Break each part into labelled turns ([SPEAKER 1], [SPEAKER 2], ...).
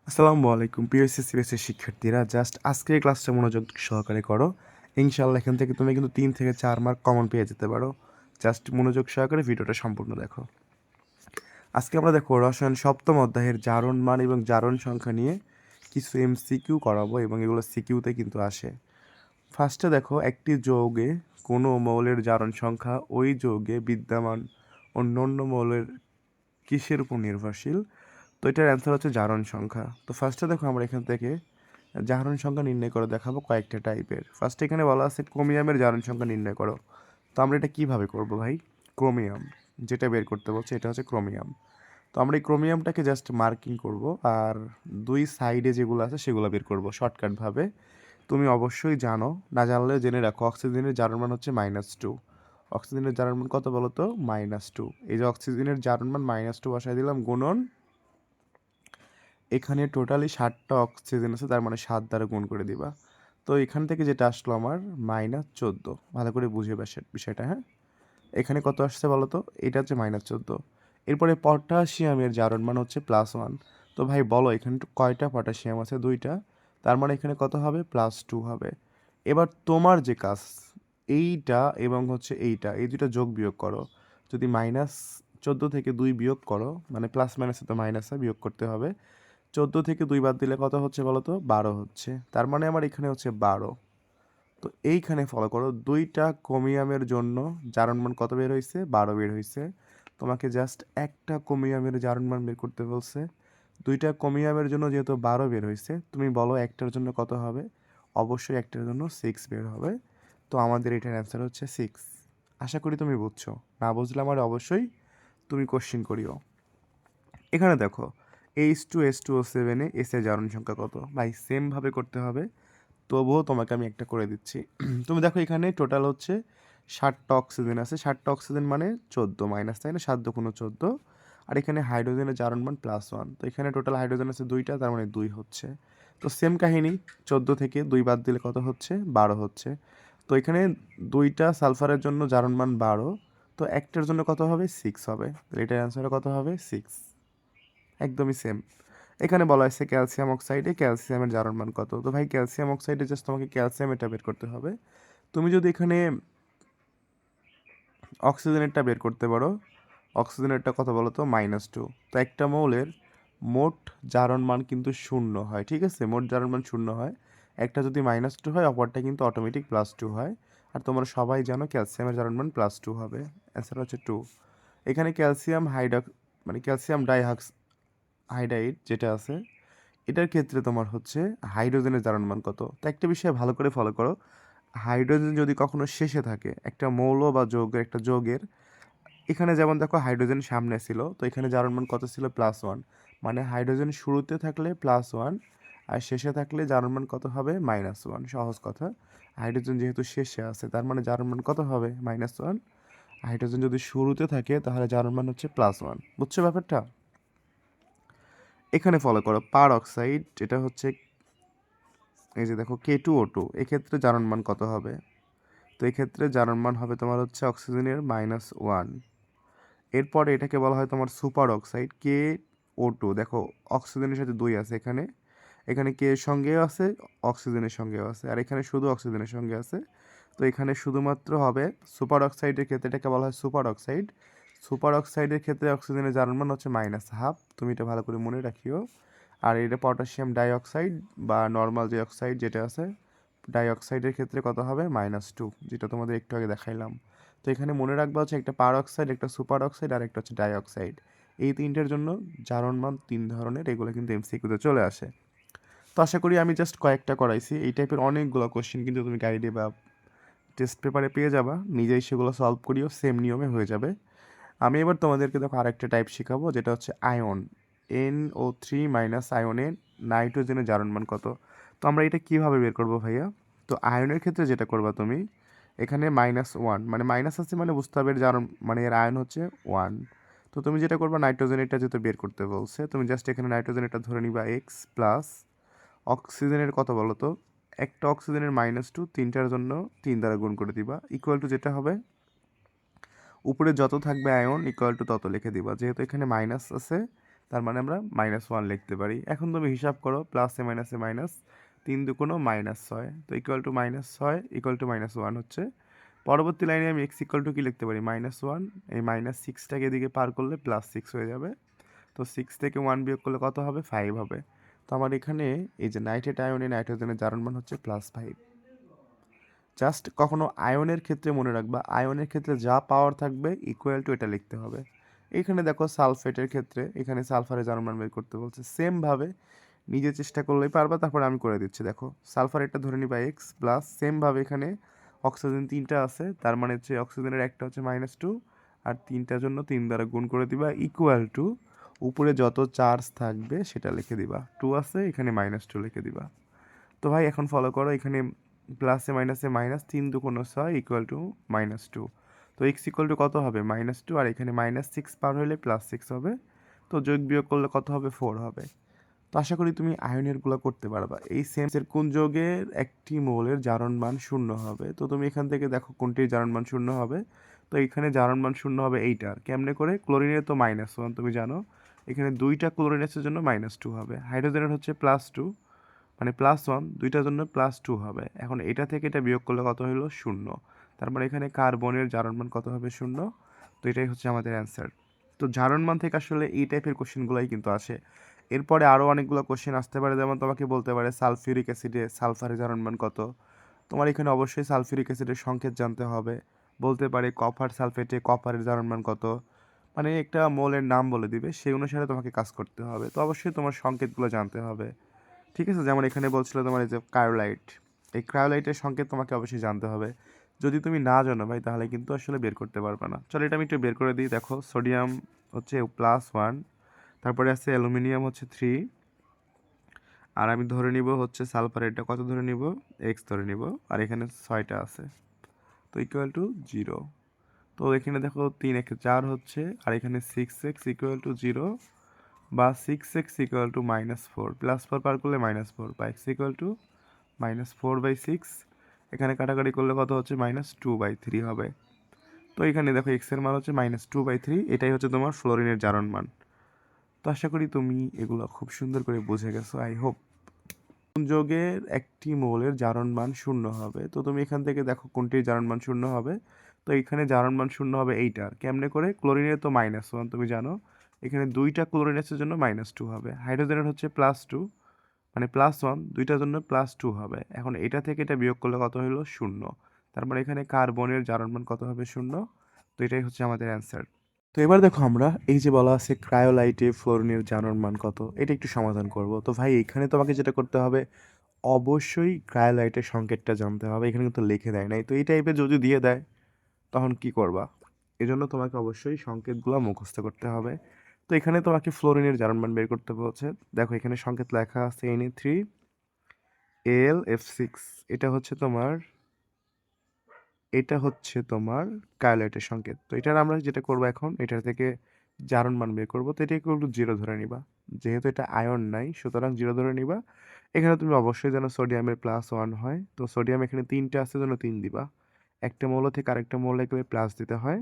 [SPEAKER 1] আসসালামু আলাইকুম প্রিয় এসএসসি শিক্ষার্থীরা, জাস্ট আজকের ক্লাসটা মনোযোগ সহকারে করো। ইনশাআল্লাহ এখান থেকে তুমি কিন্তু 3 থেকে 4 মার্ক কমন পেয়ে যেতে পারো। জাস্ট মনোযোগ সহকারে ভিডিওটা সম্পূর্ণ দেখো। আজকে আমরা দেখো রসায়ন সপ্তম অধ্যায়ের জারণ মান এবং জারণ সংখ্যা নিয়ে কিছু এমসিকিউ করাবো এবং এগুলো সিকিউতে কিন্তু আসে। ফার্স্টে দেখো, একটি যৌগে কোনো মৌলের জারণ সংখ্যা ওই যৌগে বিদ্যমান অন্যান্য মৌলের কিসের উপর নির্ভরশীল? তো এটার অ্যান্সার হচ্ছে জারণ সংখ্যা। তো ফার্স্টে দেখো, আমরা এখান থেকে জারণ সংখ্যা নির্ণয় করে দেখাবো কয়েকটা টাইপের। ফার্স্টে এখানে বলা আছে ক্রোমিয়ামের জারণ সংখ্যা নির্ণয় করো। তো আমরা এটা কিভাবে করব ভাই? ক্রোমিয়াম যেটা বের করতে বলছে এটা হচ্ছে ক্রোমিয়াম। তো আমরা এই ক্রোমিয়ামটাকে জাস্ট মার্কিং করব, আর দুই সাইডে যেগুলো আছে সেগুলো বের করব শর্টকাটভাবে। তুমি অবশ্যই জানো, না জানলে জেনে রাখো, অক্সিজেনের জারণ মান হচ্ছে -2। অক্সিজেনের জারণ মান কত বলো তো? -2। এই যে অক্সিজেনের জারণ মান -2 বসাই দিলাম, গুণন এখানে টোটালি 60টা অক্সিজেন আছে, তার মানে 7 দ্বারা গুণ করে দিবা। তো এখান থেকে যেটা আসলো আমার -14। ভালো করে বুঝে বিষয়টা, হ্যাঁ। এখানে কত আসছে বলো তো? এটা হচ্ছে -14। এরপরে পটাশিয়ামের জারণ মান হচ্ছে +1। তো ভাই বলো, এখানে কয়টা পটাশিয়াম আছে? 2টা। তার মানে এখানে কত হবে? +2 হবে। এবার তোমার যে কাজ, এইটা এবং হচ্ছে এইটা, এই দুটো যোগ বিয়োগ করো। যদি -14 থেকে 2 বিয়োগ করো, মানে প্লাস মাইনাসে তো মাইনাস হয়, বিয়োগ করতে হবে। 14 থেকে 2 বাদ দিলে কত হচ্ছে বলো তো? 12 হচ্ছে। তার মানে আমার এখানে হচ্ছে 12। তো এইখানে ফলো করো, 2টা ক্রোমিয়ামের জন্য জারণ মান কত বের হয়েছে? 12 বের হয়েছে। তোমাকে জাস্ট একটা ক্রোমিয়ামের জারণ মান বের করতে বলছে। 2টা ক্রোমিয়ামের জন্য যেহেতু 12 বের হয়েছে, তুমি বলো একটার জন্য কত হবে? অবশ্যই একটার জন্য 6 বের হবে। তো আমাদের এটার অ্যান্সার হচ্ছে 6। আশা করি তুমি বুঝছো। না বুঝলে আমার অবশ্যই তুমি কোশ্চিন করিও। এখানে দেখো, H2SO7 এস এর জারণ সংখ্যা কত? ভাই সেমভাবে করতে হবে, তবুও তোমাকে আমি একটা করে দিচ্ছি। তুমি দেখো, এখানে টোটাল হচ্ছে 60টা অক্সিজেন আছে। 60টা অক্সিজেন মানে 14 মাইনাস, তাই না? 7 দুগুণ 14। আর এখানে হাইড্রোজেনের জারণ মান +1। তো এখানে টোটাল হাইড্রোজেন আছে 2টা, তার মানে 2 হচ্ছে। তো সেম কাহিনী, 14 থেকে 2 বাদ দিলে কত হচ্ছে? 12 হচ্ছে। তো এখানে 2টা সালফারের জন্য জারণ মান 12। তো একটার জন্য কত হবে? 6 হবে। তাহলে এটার অ্যান্সার কত হবে? 6। একদমই সেম। এখানে বলা হয়েছে ক্যালসিয়াম অক্সাইডে ক্যালসিয়ামের জারণ মান কত? তো ভাই ক্যালসিয়াম অক্সাইডে জাস্ট তোমাকে ক্যালসিয়াম এটা বের করতে হবে। তুমি যদি এখানে অক্সিজেনেরটা বের করতে পারো, অক্সিজেনেরটা কত বলো তো? -2। তো একটা মৌলের মোট জারণ মান কিন্তু 0 হয়, ঠিক আছে? মোট জারণ মান 0 হয়। একটা যদি -2 হয়, অপরটা কিন্তু অটোমেটিক +2 হয়। আর তোমরা সবাই জানো ক্যালসিয়ামের জারণ মান +2 হবে। অ্যান্সার হচ্ছে 2। এখানে ক্যালসিয়াম মানে ক্যালসিয়াম হাইড্রাইড যেটা আছে, এটার ক্ষেত্রে তোমার হচ্ছে হাইড্রোজেনের জারণ মান কত? তো একটা বিষয় ভালো করে ফলো করো, হাইড্রোজেন যদি কখনো শেষে থাকে, একটা মৌল বা যৌগের, একটা যৌগের, এখানে যেমন দেখো হাইড্রোজেন সামনে ছিল, তো এখানে জারণ মান কত ছিল? +1। মানে হাইড্রোজেন শুরুতে থাকলে +1, আর শেষে থাকলে জারণ মান কত হবে? -1। সহজ কথা, হাইড্রোজেন যেহেতু শেষে আছে, তার মানে জারণ মান কত হবে? -1। হাইড্রোজেন যদি শুরুতে থাকে, তাহলে জারণ মান হচ্ছে +1। বুঝছো ব্যাপারটা? এখানে ফলো করো পার অক্সাইড, এটা হচ্ছে, এই যে দেখো K2O2, এক্ষেত্রে জারণ মান কত হবে? তো এক্ষেত্রে জারণ মান হবে তোমার হচ্ছে অক্সিজেনের -1। এরপরে এটাকে বলা হয় তোমার সুপার অক্সাইড KO2। দেখো অক্সিজেনের সাথে 2 আছে এখানে, এখানে কে এর সঙ্গেও আছে, অক্সিজেনের সঙ্গেও আছে, আর এখানে শুধু অক্সিজেনের সঙ্গে আছে। তো এখানে শুধুমাত্র হবে সুপার অক্সাইডের ক্ষেত্রে, এটাকে বলা হয় সুপার অক্সাইড। সুপার অক্সাইডের ক্ষেত্রে অক্সিজেনের জারণ মান হচ্ছে -1/2। তুমি এটা ভালো করে মনে রাখিও। আর এটা পটাশিয়াম ডাইঅক্সাইড বা নর্মাল যে অক্সাইড যেটা আছে, ডাইঅক্সাইডের ক্ষেত্রে কত হবে? -2, যেটা তোমাদের একটু আগে দেখাইলাম। তো এখানে মনে রাখবা হচ্ছে একটা পার অক্সাইড, একটা সুপার অক্সাইড, আর একটা হচ্ছে ডাইঅক্সাইড। এই তিনটের জন্য জারণ মান 3 ধরনের, এগুলো কিন্তু এমসিকিউতে চলে আসে। তো আশা করি আমি জাস্ট কয়েকটা করাইছি, এই টাইপের অনেকগুলো কোশ্চেন কিন্তু তুমি গাইডে বা টেস্ট পেপারে পেয়ে যাবা, নিজেই সেগুলো সলভ করিও, সেম নিয়মে হয়ে যাবে। আমি এবার তোমাদেরকে দেখো আরেকটা টাইপ শেখাবো, যেটা হচ্ছে আয়ন। NO3 মাইনাস আয়নে নাইট্রোজেনের জারণ মান কত? তো আমরা এটা কিভাবে বের করবো ভাইয়া? তো আয়নের ক্ষেত্রে যেটা করবা তুমি, এখানে -1, মানে মাইনাস আছে মানে বুঝতে হবে এর জারণ, মানে এর আয়ন হচ্ছে 1। তো তুমি যেটা করবা, নাইট্রোজেন এটা যেহেতু বের করতে বলছে, তুমি জাস্ট এখানে নাইট্রোজেন এটা ধরে নিবা x প্লাস অক্সিজেনের কত বলো তো? একটা অক্সিজেনের -2, তিনটার জন্য 3 দ্বারা গুণ করে দিবা, ইকুয়াল টু যেটা হবে উপরে যত থাকবে আয়ন ইকুয়াল টু তত লিখে দিবা। যেহেতু এখানে মাইনাস আছে, তার মানে আমরা -1 লিখতে পারি। এখন তুমি হিসাব করো, প্লাসে মাইনাসে মাইনাস, 3 দুগুণো -6, তো ইকুয়াল টু -6 ইকুয়াল টু -1 হচ্ছে। পরবর্তী লাইনে আমি এক্স ইকুয়াল টু কি লিখতে পারি, -1, এই -6টাকে এদিকে পার করলে +6 হয়ে যাবে। তো 6 থেকে 1 বিয়োগ করলে কত হবে, 5 হবে। তো আমার এখানে এই যে নাইট্রেট আয়নে নাইট্রোজেনের জারণ মান হচ্ছে +5। জাস্ট কখনো আয়নের ক্ষেত্রে মনে রাখবা, আয়নের ক্ষেত্রে যা পাওয়ার থাকবে ইকুয়াল টু এটা লিখতে হবে। এখানে দেখো সালফেটের ক্ষেত্রে এখানে সালফারের জারণ মান বের করতে বলছে, সেমভাবে নিজে চেষ্টা করলেই পারবা, তারপরে আমি করে দিচ্ছি। দেখো সালফারেরটা ধরে নিবা এক্স প্লাস, সেমভাবে এখানে অক্সিজেন 3টা আছে, তার মানে হচ্ছে অক্সিজেনের একটা হচ্ছে -2, আর 3টার জন্য 3 দ্বারা গুণ করে দিবা, ইকুয়াল টু উপরে যত চার্জ থাকবে সেটা লিখে দিবা, 2 আছে এখানে -2 লিখে দিবা। তো ভাই এখন ফলো করো, এখানে প্লাসে মাইনাসে মাইনাস, 3 দুগুণ 6 ইকুয়াল টু -2। তো এক্স ইকুয়াল টু কত হবে, -2, আর এখানে -6 পার হলে +6 হবে। তো যোগ বিয়োগ করলে কত হবে, 4 হবে। তো আশা করি তুমি আয়নেরগুলো করতে পারবা। এই সেম এর কোন যৌগের একটি মোলের জারণ মান 0 হবে, তো তুমি এখান থেকে দেখো কোনটির জারণ মান 0 হবে। তো এখানে জারণ মান 0 হবে এইটার, কেমনে করে, ক্লোরিনের তো -1 তুমি জানো, এখানে 2টা ক্লোরিন এর জন্য -2 হবে, হাইড্রোজেনের হচ্ছে +2, মানে +1, দুইটার জন্য +2 হবে। এখন এটা থেকে এটা বিয়োগ করলে কত হলো, 0। তার মানে এখানে কার্বনের জারণ মান কত হবে, 0। তো এটাই হচ্ছে আমাদের অ্যান্সার। তো জারণ মান থেকে আসলে এই টাইপের কোশ্চেনগুলোই কিন্তু আসে। এরপরে আরও অনেকগুলো কোশ্চেন আসতে পারে, যেমন তোমাকে বলতে পারে সালফিউরিক অ্যাসিডে সালফারের জারণ মান কত, তোমার এখানে অবশ্যই সালফিউরিক অ্যাসিডের সংকেত জানতে হবে। বলতে পারে কপার সালফেটে কপারের জারণ মান কত, মানে একটা মোলের নাম বলে দিবে, সেই অনুসারে তোমাকে কাজ করতে হবে। তো অবশ্যই তোমার সংকেতগুলো জানতে হবে, ঠিক আছে। যেমন এখানে বলছিল তোমার এই যে ক্রায়োলাইট, এই ক্রায়োলাইটের সংকেত তোমাকে অবশ্যই জানতে হবে। যদি তুমি না জানো ভাই, তাহলে কিন্তু আসলে বের করতে পারবে না। চলো এটা আমি একটু বের করে দিই। দেখো সোডিয়াম হচ্ছে +1, তারপরে আছে অ্যালুমিনিয়াম হচ্ছে 3, আর আমি ধরে নিব হচ্ছে সালফারেটটা কত ধরে নিব, এক্স ধরে নিব, আর এখানে 6টা আছে, তো ইকুয়াল টু 0। তো এখানে দেখো 3 একে 4 হচ্ছে, আর এখানে 6x ইকুয়াল টু 0, বা 6x ইকুয়াল টু -4, +4 পার করলে -4, বা x ইকুয়াল টু -4/6, এখানে কাটাকাটি করলে কত হচ্ছে, -2/3 হবে। তো এখানে দেখো x এর মান হচ্ছে -2/3, এটাই হচ্ছে তোমার ফ্লোরিনের জারণ মান। তো আশা করি তুমি এগুলো খুব সুন্দর করে বুঝে গেছো, আই হোপ। কোন যৌগের একটি মৌলের জারণ মান 0 হবে, তো তুমি এখান থেকে দেখো কোনটির জারণ মান 0 হবে। তো এখানে জারণ মান 0 হবে এইটার, কেমনে করে, ক্লোরিনের তো -1 তুমি জানো, এখানে 2টা ক্লোরিনের জন্য -2 হবে, হাইড্রোজেনের হচ্ছে +2, মানে +1, দুইটার জন্য +2 হবে। এখন এটা থেকে এটা বিয়োগ করলে কত হলো, 0। তার মানে এখানে কার্বনের জারণ মান কত হবে, 0। তো এটাই হচ্ছে আমাদের অ্যান্সার। তো এবার দেখো আমরা এই যে বলা আছে ক্রায়োলাইটে ফ্লোরিনের জারণ মান কত, এটা একটু সমাধান করব। তো ভাই এখানে তোমাকে যেটা করতে হবে, অবশ্যই ক্রায়োলাইটের সংকেতটা জানতে হবে, এখানে কিন্তু লিখে দেয় নাই। তো এই টাইপের যদি দিয়ে দেয় তখন কি করবা, এজন্য তোমাকে অবশ্যই সংকেতগুলো মুখস্থ করতে হবে। তো এখানে তোমাকে ফ্লোরিনের জারণ মান বের করতে বলছে। দেখো এখানে সংকেত লেখা আছে Na3Al(F6), এটা হচ্ছে তোমার ক্রায়োলাইটের সংকেত। তো এটার আমরা যেটা করব এখন, এটার থেকে জারণ মান বের করবো। তো এটা একটু 0 ধরে নিবা, যেহেতু এটা আয়ন নাই সুতরাং 0 ধরে নিবা। এখানে তুমি অবশ্যই যেন সোডিয়ামের +1 হয়, তো সোডিয়াম এখানে 3টা আছে জন্য 3 দিবা, একটা মৌল থেকে আরেকটা মৌলে গেলে প্লাস দিতে হয়।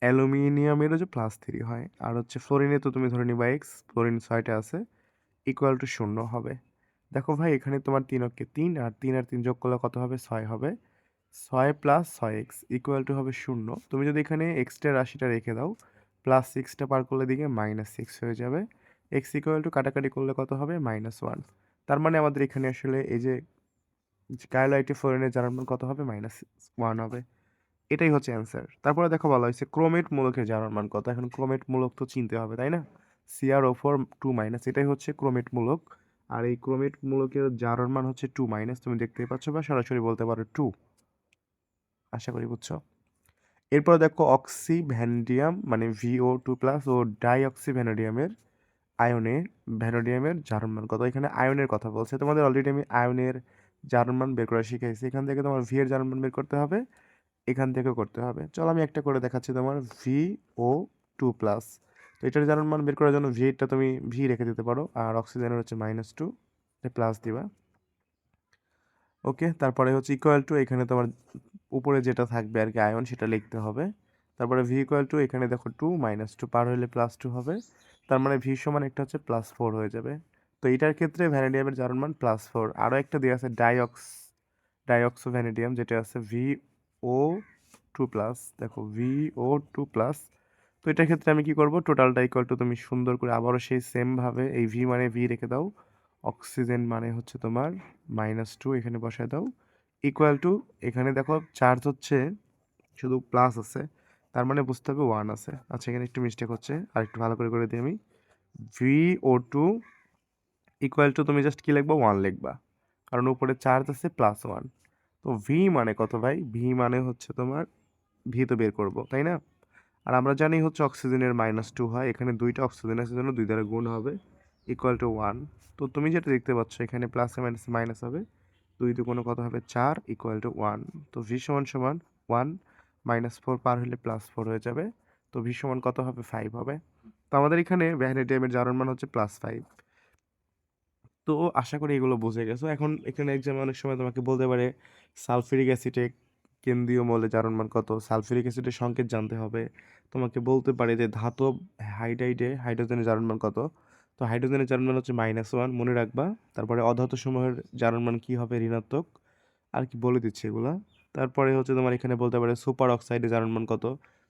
[SPEAKER 1] অ্যালুমিনিয়ামেরও যে +3 হয়, আর হচ্ছে ফ্লোরিনে তো তুমি ধরে নিবা এক্স, ফ্লোরিন 6টা আছে, ইকুয়াল টু 0 হবে। দেখো ভাই এখানে তোমার 3 অক্ষে 3, আর 3 আর 3 যোগ করলে কত হবে, 6 হবে, 6 + 6x ইকুয়াল টু হবে 0। তুমি যদি এখানে এক্সট্রা রাশিটা রেখে দাও, +6টা পার করলে দিকে -6 হয়ে যাবে, এক্স ইকুয়াল টু কাটাকাটি করলে কত হবে, -1। তার মানে আমাদের এখানে আসলে এই যে কার্বোহাইড্রেট ফ্লোরিনের জারণ মান কত হবে, -1 হবে। এটাই হচ্ছে অ্যান্সার। তারপরে দেখো বলা হয়েছে ক্রোমেট মূলকের জারণ মান কত। এখন ক্রোমেট মূলক তো চিনতে হবে তাই না, CrO4 2-, এটাই হচ্ছে ক্রোমেট মূলক। আর এই ক্রোমেট মূলকের জারণ মান হচ্ছে 2-, তুমি দেখতেই পাচ্ছ, বা সরাসরি বলতে পারো 2। আশা করি বুঝছো। এরপর দেখো অক্সি ভ্যানাডিয়াম মানে VO2+ ও ডাইঅক্সি ভ্যানাডিয়ামের আয়নে ভ্যানাডিয়ামের জারণ মান কত। এখানে আয়নের কথা বলছে, তোমাদের অলরেডি আমি আয়নের জারণ মান বের করা শিখাইছি। এখান থেকে তোমার ভি এর জারণ মান বের করতে হবে, এখান থেকেও করতে হবে। চলো আমি একটা করে দেখাচ্ছি, তোমার VO2+। তো এটার জারণ মান বের করার জন্য ভিটা তুমি ভি রেখে দিতে পারো, আর অক্সিজেনের হচ্ছে -2, প্লাস দিবা। ওকে, তারপরে হচ্ছে ইকুয়াল টু, এখানে তোমার উপরে যেটা থাকবে আর কি আয়ন, সেটা লিখতে হবে। তারপরে ভি ইকুয়াল টু, এখানে দেখো 2 -2 পার হলে +2 হবে, তার মানে ভি সমান একটা হচ্ছে +4 হয়ে যাবে। তো এইটার ক্ষেত্রে ভ্যানাডিয়ামের জারণ মান +4। আরও একটা দেওয়া আছে ডাইঅক্সো ভ্যানাডিয়াম, যেটা আছে VO2+। দেখো VO2+। তো এটার ক্ষেত্রে আমি কি করব, টোটালটা ইকুয়াল টু তুমি সুন্দর করে আবারও সেই সেম ভাবে এই ভি মানে ভি রেখে দাও, অক্সিজেন মানে হচ্ছে তোমার -2 এখানে বসায় দাও, ইকুয়াল টু এখানে দেখো চার্জ হচ্ছে শুধু প্লাস আছে, তার মানে বুঝতে হবে 1 আছে। আচ্ছা, এখানে একটু মিস্টেক হচ্ছে, আর একটু ভালো করে দিই আমি। VO2 ইকুয়াল টু তুমি জাস্ট কি লিখবা, 1 লিখবা, কারণ উপরে চার্জ আছে +1। তো ভি মানে কত ভাই? ভি মানে হচ্ছে তোমার, ভি তো বের করবো তাই না? আর আমরা জানি হচ্ছে অক্সিজেনের -2 হয়, এখানে দুইটা অক্সিজেন আছে জন্য 2 দ্বারা গুণ হবে, ইকুয়াল টু 1। তো তুমি যেটা দেখতে পাচ্ছ এখানে প্লাসে মাইনাসে মাইনাস হবে, 2 দুগুণে কত হবে 4, ইকুয়াল টু 1। তো ভি সমান সমান 1 -4 পার হলে +4 হয়ে যাবে। তো ভি সমান কত হবে, 5 হবে। তো আমাদের এখানে ভ্যানাডিয়ামের জারণ মান হচ্ছে +5। তো আশা করি এগুলো বুঝে গেছো। এখন এখানে এক্সামে অনেক সময় তোমাকে বলতে পারে সালফিউরিক অ্যাসিডে কেন্দ্রীয় মৌলের জারণ মান কত, সালফিউরিক অ্যাসিডের সংকেত জানতে হবে। তোমাকে বলতে পারে যে ধাতব হাইড্রাইডে হাইড্রোজেনের জারণ মান কত। তো হাইড্রোজেনের জারণ মান হচ্ছে -1, মনে রাখবা। তারপরে অধাতু সমূহের জারণ মান কি হবে, ঋণাত্মক। আর কি বলে দিচ্ছে এগুলা। তারপরে হচ্ছে তোমার এখানে বলতে পারে সুপার অক্সাইডের জারণ মান কত।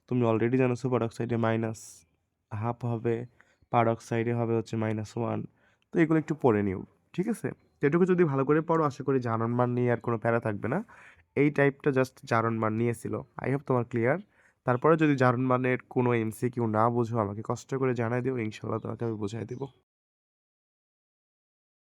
[SPEAKER 1] তুমি অলরেডি জানো সুপার অক্সাইডে -1/2 হবে, পার অক্সাইডে হবে হচ্ছে -1। তো এগুলো একটু পড়ে নিও, ঠিক আছে? তো এটুকু যদি ভালো করে পড়ো, আশা করি জারণ মান নিয়ে আর কোনো প্যারা থাকবে না। এই টাইপটা জাস্ট জারণ মান নিয়েছিল। আই হোপ তোমার ক্লিয়ার। তারপরে যদি জারণ মানের কোনো এমসিকিউ না বুঝো, আমাকে কষ্ট করে জানাই দিও, ইনশাল্লাহ তোমাকে আমি বুঝাই দিব।